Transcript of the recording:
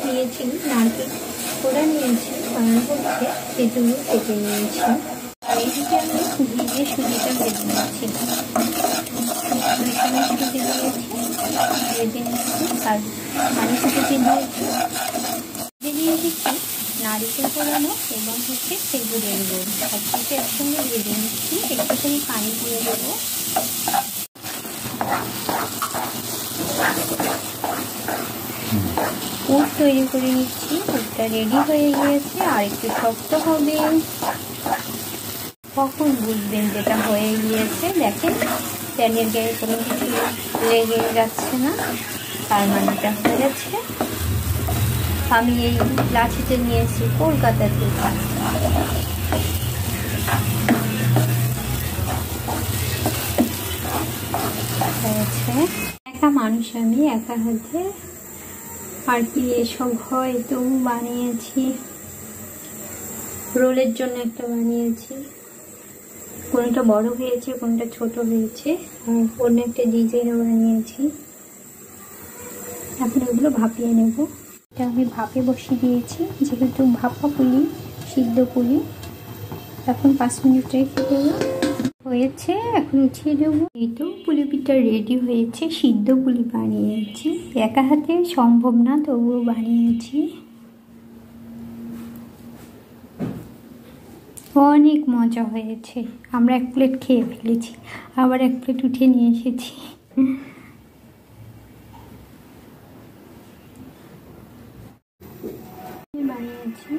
নিয়েছি নারকেল কোড়া নিয়েছি, আর হচ্ছে খেজুর কেটে নিয়েছি। আর এদিকে আমি ভিজে সুজিটা ভেজে নিচ্ছি। সুজি দিয়েছি, ভেজে নিচ্ছি। আর পানি থেকে দিয়েছি, দিয়ে দিচ্ছি নারকেল কোড়ানো এবং হচ্ছে খেজুরের গুড়। সব কিছু একসঙ্গে ভেজে নিচ্ছি। একটুখানি পানি দিয়ে দেবো। পুর তৈরি করে নিচ্ছি। পুরটা রেডি হয়ে গিয়েছে। আর একটু শক্ত হবে, কখন বুঝবেন যেটা হয়ে গিয়েছে? দেখেন প্যানের গায়ে কোনো কিছু লেগে যাচ্ছে না, তার মানে এটা হয়ে যাচ্ছে। আমি এই লাঠিতে নিয়েছি কলকাতা থেকে। হয়েছে। একা মানুষ, আমি একা হাতে আর কি এসব হয় তো বানিয়েছি। রোলের জন্য একটা বানিয়েছি, কোনটা বড় হয়েছে কোনটা ছোট হয়েছে। আর অন্য একটা ডিজাইনও বানিয়েছি। এখন ওগুলো ভাপিয়ে নেব। এটা আমি ভাপে বসিয়ে দিয়েছি, যেহেতু ভাপা পুলি, সিদ্ধ পুলি। এখন 5 মিনিট রেখে দেবো। হয়েছে, এখন উঠিয়ে দেবো। এই তো পুলি পিঠা রেডি হয়েছে। সিদ্ধ পুলি বানিয়েছি, একা হাতে সম্ভব না, তবুও বানিয়েছি। অনেক মজা হয়েছে। আমরা 1 প্লেট খেয়ে ফেলেছি, আবার 1 প্লেট উঠে নিয়ে এসেছি। বানিয়েছি।